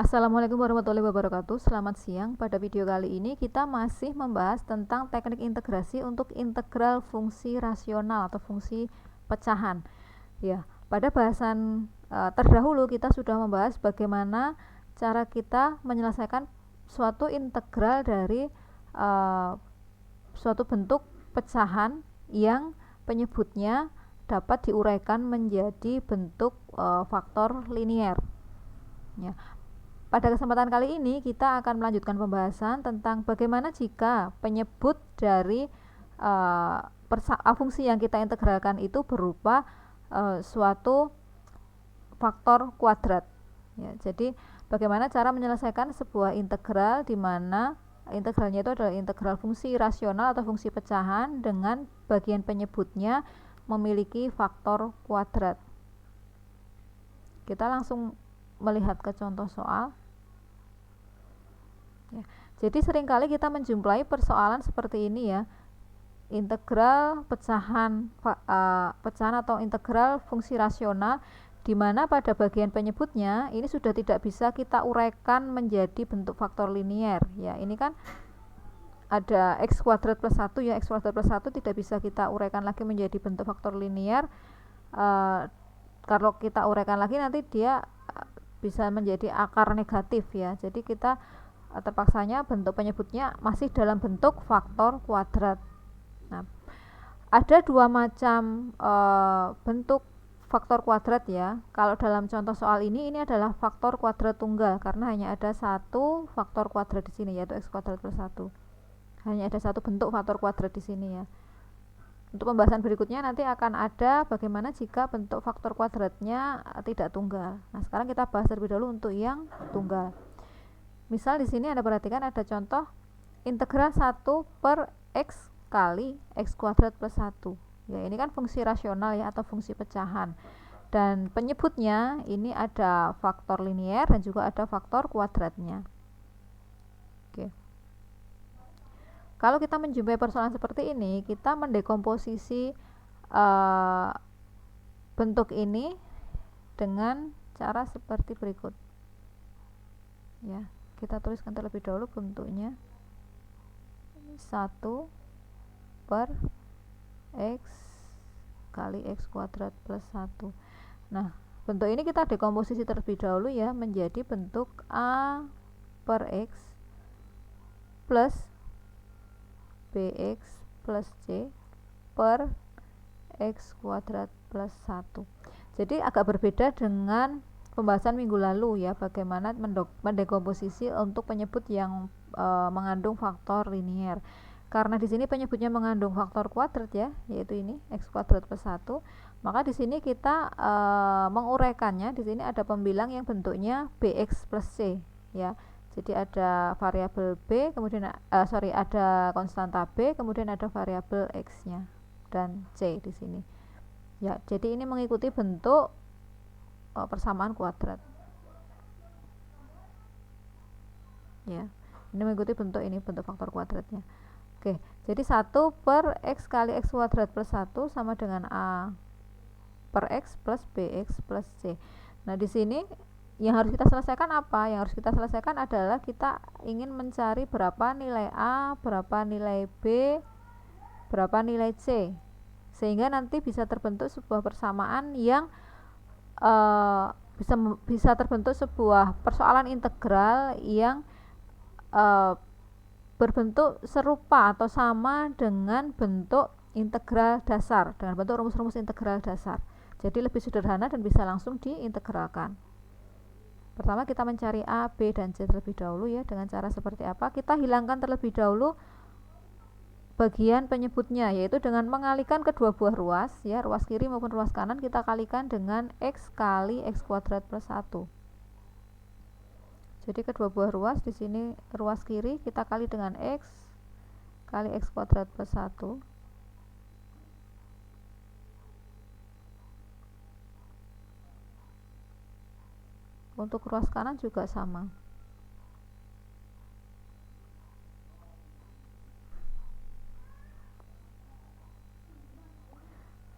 Assalamualaikum warahmatullahi wabarakatuh. Selamat siang. Pada video kali ini kita masih membahas tentang teknik integrasi untuk integral fungsi rasional atau fungsi pecahan. Ya, pada bahasan terdahulu kita sudah membahas bagaimana cara kita menyelesaikan suatu integral dari suatu bentuk pecahan yang penyebutnya dapat diuraikan menjadi bentuk faktor linier. Ya. Pada kesempatan kali ini kita akan melanjutkan pembahasan tentang bagaimana jika penyebut dari fungsi yang kita integralkan itu berupa suatu faktor kuadrat. Ya, jadi bagaimana cara menyelesaikan sebuah integral di mana integralnya itu adalah integral fungsi rasional atau fungsi pecahan dengan bagian penyebutnya memiliki faktor kuadrat. Kita langsung melihat ke contoh soal. Ya, jadi seringkali kita menjumpai persoalan seperti ini ya, integral pecahan atau integral fungsi rasional di mana pada bagian penyebutnya ini sudah tidak bisa kita uraikan menjadi bentuk faktor linier. Ya, ini kan ada x kuadrat plus 1 ya, x kuadrat plus 1 tidak bisa kita uraikan lagi menjadi bentuk faktor linier. Kalau kita uraikan lagi nanti dia bisa menjadi akar negatif ya. Jadi kita terpaksanya bentuk penyebutnya masih dalam bentuk faktor kuadrat. Nah, ada dua macam bentuk faktor kuadrat ya. Kalau dalam contoh soal ini adalah faktor kuadrat tunggal karena hanya ada satu faktor kuadrat di sini yaitu x kuadrat plus 1. Hanya ada satu bentuk faktor kuadrat di sini ya. Untuk pembahasan berikutnya nanti akan ada bagaimana jika bentuk faktor kuadratnya tidak tunggal. Nah, sekarang kita bahas terlebih dahulu untuk yang tunggal. Misal di sini Anda perhatikan ada contoh integral 1 per x kali x kuadrat plus 1. Ya, ini kan fungsi rasional ya atau fungsi pecahan. Dan penyebutnya ini ada faktor linier dan juga ada faktor kuadratnya. Oke. Kalau kita menjumpai persoalan seperti ini, kita mendekomposisi bentuk ini dengan cara seperti berikut. Ya. Kita tuliskan terlebih dahulu bentuknya 1 per x kali x kuadrat plus 1. Nah, bentuk ini kita dekomposisi terlebih dahulu ya menjadi bentuk a per x plus bx plus c per x kuadrat plus 1. Jadi agak berbeda dengan pembahasan minggu lalu ya, bagaimana mendekomposisi untuk penyebut yang mengandung faktor linier. Karena di sini penyebutnya mengandung faktor kuadrat ya, yaitu ini x kuadrat plus 1, maka di sini kita menguraikannya. Di sini ada pembilang yang bentuknya bx plus c ya. Jadi ada variabel b, kemudian ada konstanta b, kemudian ada variabel x-nya dan c di sini. Ya, jadi ini mengikuti bentuk persamaan kuadrat. Ya, ini mengikuti bentuk ini, bentuk faktor kuadratnya. Oke, jadi 1 per x kali x kuadrat plus 1 sama dengan a per x plus bx plus c. Nah, di sini yang harus kita selesaikan apa? Yang harus kita selesaikan adalah kita ingin mencari berapa nilai a, berapa nilai b, berapa nilai c, sehingga nanti bisa terbentuk sebuah persamaan yang bisa terbentuk sebuah persoalan integral yang berbentuk serupa atau sama dengan bentuk integral dasar, dengan bentuk rumus-rumus integral dasar. Jadi lebih sederhana dan bisa langsung diintegralkan. Pertama kita mencari a, b, dan c terlebih dahulu ya. Dengan cara seperti apa? Kita hilangkan terlebih dahulu bagian penyebutnya, yaitu dengan mengalihkan kedua buah ruas ya, ruas kiri maupun ruas kanan kita kalikan dengan x kali x kuadrat plus 1. Jadi kedua buah ruas di sini ruas kiri kita kali dengan x kali x kuadrat plus 1. Untuk ruas kanan juga sama.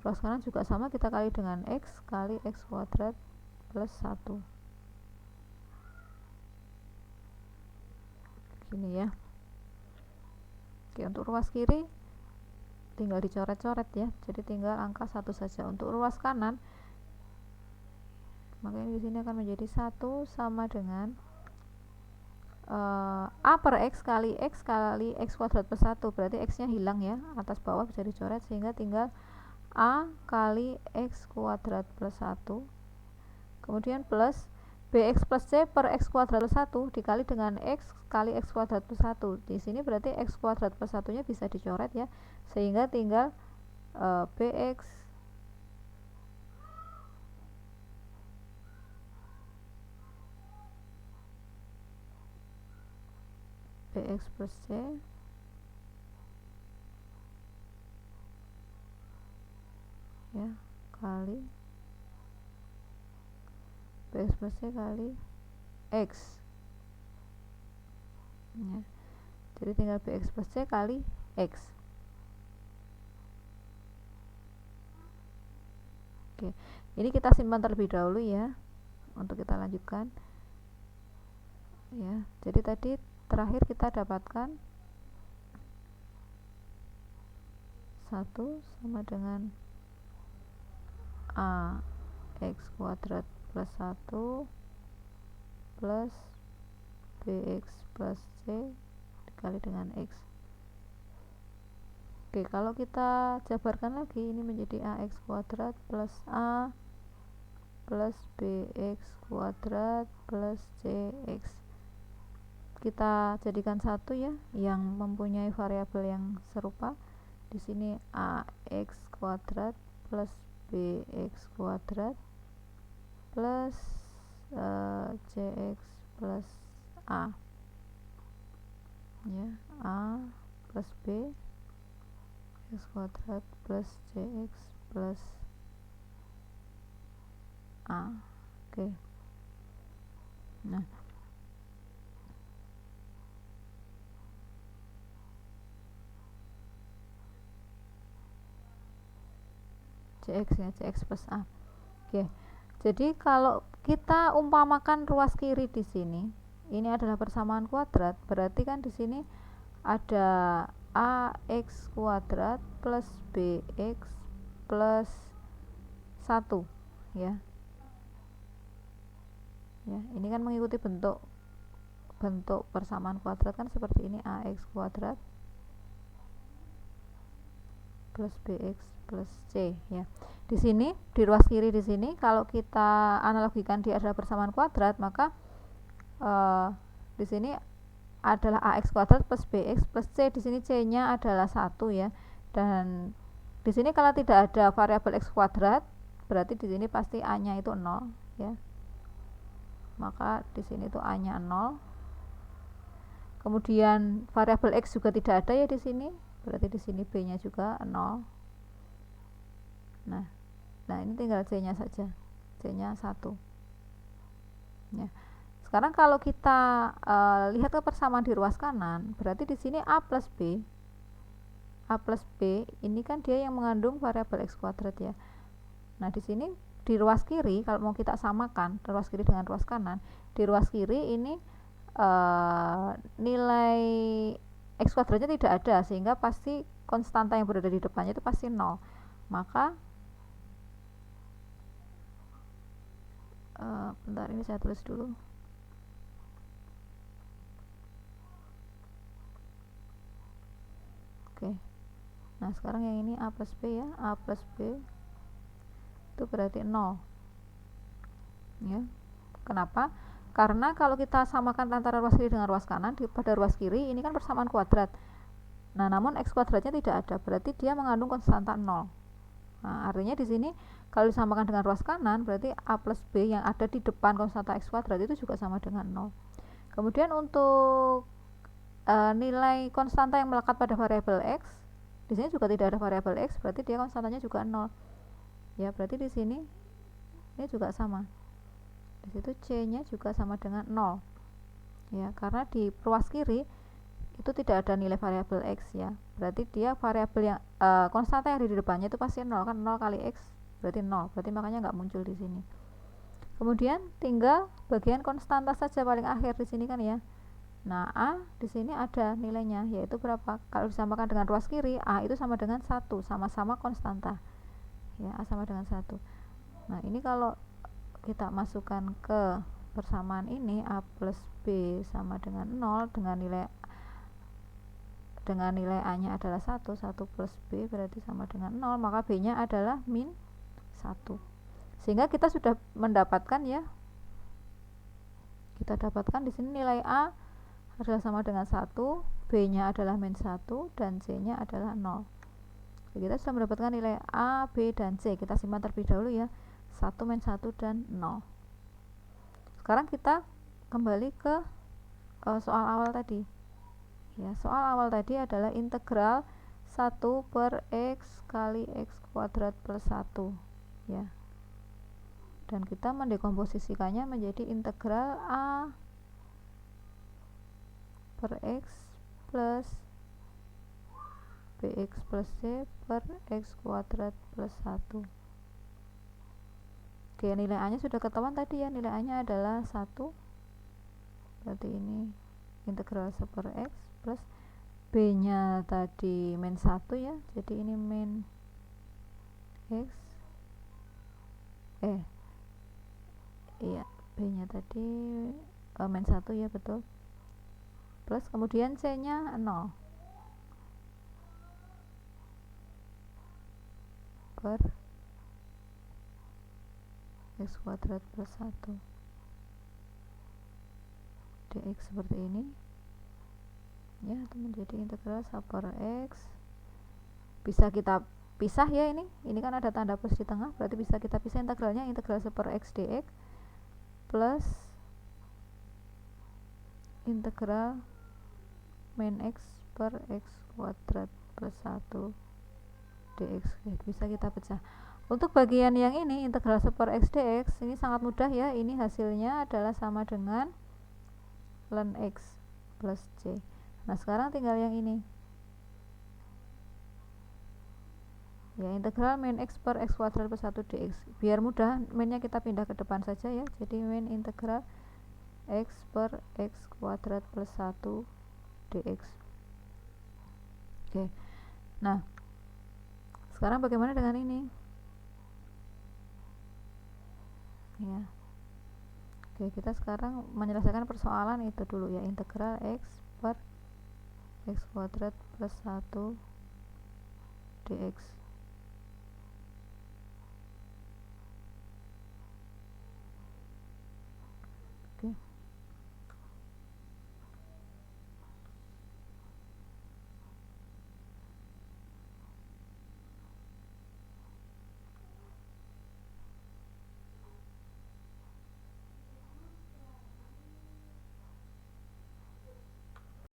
Ruas kanan juga sama, kita kali dengan x kali x kuadrat plus 1. sini ya. Oke, untuk ruas kiri tinggal dicoret-coret ya, jadi tinggal angka 1 saja. Untuk ruas kanan, makanya di sini akan menjadi 1 sama dengan A per X kali X kuadrat plus 1, berarti X nya hilang ya, atas bawah bisa dicoret, sehingga tinggal A kali X kuadrat plus 1, kemudian plus BX plus C per X kuadrat plus 1 dikali dengan X kali X kuadrat plus 1. Di sini berarti X kuadrat plus 1 nya bisa dicoret ya, sehingga tinggal BX plus C ya kali BX plus C kali X ya. Jadi tinggal BX plus C kali X. Oke, ini kita simpan terlebih dahulu ya, untuk kita lanjutkan ya. Jadi tadi terakhir kita dapatkan 1 sama dengan A X kuadrat plus 1 plus BX plus C dikali dengan X. Oke, kalau kita jabarkan lagi, ini menjadi AX kuadrat plus A plus BX kuadrat plus CX. Kita jadikan satu ya, yang mempunyai variabel yang serupa. Di sini AX kuadrat plus BX kuadrat plus CX plus A ya, A plus B X kuadrat plus CX plus A. Oke. Nah, CX ya, CX plus A. Oke. Jadi kalau kita umpamakan ruas kiri di sini, ini adalah persamaan kuadrat, berarti kan di sini ada AX kuadrat plus BX plus 1 ya. Ya, ini kan mengikuti bentuk persamaan kuadrat kan seperti ini, AX kuadrat plus BX plus C ya. Di sini di ruas kiri di sini kalau kita analogikan dia adalah persamaan kuadrat, maka di sini adalah AX kuadrat plus BX plus C. Di sini C-nya adalah 1 ya. Dan di sini kalau tidak ada variabel X kuadrat, berarti di sini pasti A-nya itu 0 ya. Maka di sini itu A-nya 0. Kemudian variabel X juga tidak ada ya di sini. Berarti di sini B-nya juga 0. Nah, ini tinggal C-nya saja. C-nya 1. Ya. Sekarang kalau kita lihat ke persamaan di ruas kanan, berarti di sini A plus B ini kan dia yang mengandung variabel X kuadrat ya. Nah, di sini di ruas kiri kalau mau kita samakan ruas kiri dengan ruas kanan, di ruas kiri ini nilai X kuadratnya tidak ada, sehingga pasti konstanta yang berada di depannya itu pasti 0. Maka bentar, ini saya tulis dulu. Oke. Nah, sekarang yang ini A plus B ya, A plus B itu berarti 0 ya. Kenapa? Karena kalau kita samakan antara ruas kiri dengan ruas kanan, pada ruas kiri ini kan persamaan kuadrat. Nah, namun X kuadratnya tidak ada, berarti dia mengandung konstanta 0. Nah, artinya di sini kalau disamakan dengan ruas kanan, berarti A plus B yang ada di depan konstanta X kuadrat itu juga sama dengan 0. Kemudian untuk nilai konstanta yang melekat pada variabel X, di sini juga tidak ada variabel X, berarti dia konstantanya juga 0. Ya, berarti di sini ini juga sama. Di situ C-nya juga sama dengan 0. Ya, karena di ruas kiri itu tidak ada nilai variabel X ya. Berarti dia variabel yang konstanta yang ada di depannya itu pasti 0 kan, 0 kali X berarti 0. Berarti makanya nggak muncul di sini. Kemudian tinggal bagian konstanta saja paling akhir di sini kan ya. Nah, A di sini ada nilainya, yaitu berapa? Kalau disamakan dengan ruas kiri, A itu sama dengan 1, sama-sama konstanta. Ya, A sama dengan 1. Nah, ini kalau kita masukkan ke persamaan ini, A plus B sama dengan 0, dengan nilai A-nya adalah 1 plus B berarti sama dengan 0, maka B-nya adalah min 1. Sehingga kita sudah mendapatkan ya, kita dapatkan di sini nilai A adalah sama dengan 1, B-nya adalah min 1, dan C-nya adalah 0. Jadi kita sudah mendapatkan nilai A, B, dan C. Kita simpan terlebih dahulu ya, 1, min 1, dan 0. Sekarang kita kembali ke soal awal tadi. Ya, soal awal tadi adalah integral 1 per X kali X kuadrat plus 1. Ya. Dan kita mendekomposisikannya menjadi integral A per X plus Bx plus C per X kuadrat plus 1. Oke, nilai A nya sudah ketahuan tadi ya, nilai A nya adalah 1, berarti ini integral 1 per X plus B nya tadi min 1 ya, jadi ini min X iya, B nya tadi min 1 ya, betul, plus kemudian C nya 0 per X kuadrat plus 1 dx seperti ini ya, itu menjadi integral 1 per X. Bisa kita pisah ya, ini kan ada tanda plus di tengah, berarti bisa kita pisah integralnya, integral 1 per X dx plus integral min X per X kuadrat plus 1 dx. Bisa kita pecah. Untuk bagian yang ini, integral 1 per X dx, ini sangat mudah ya, ini hasilnya adalah sama dengan ln X plus C. Nah, sekarang tinggal yang ini ya, integral min X per X kuadrat plus 1 dx. Biar mudah, minnya kita pindah ke depan saja ya, jadi min integral X per X kuadrat plus 1 dx. Oke, nah sekarang bagaimana dengan ini ya? Oke, kita sekarang menyelesaikan persoalan itu dulu ya, integral X per X kuadrat plus 1 dx.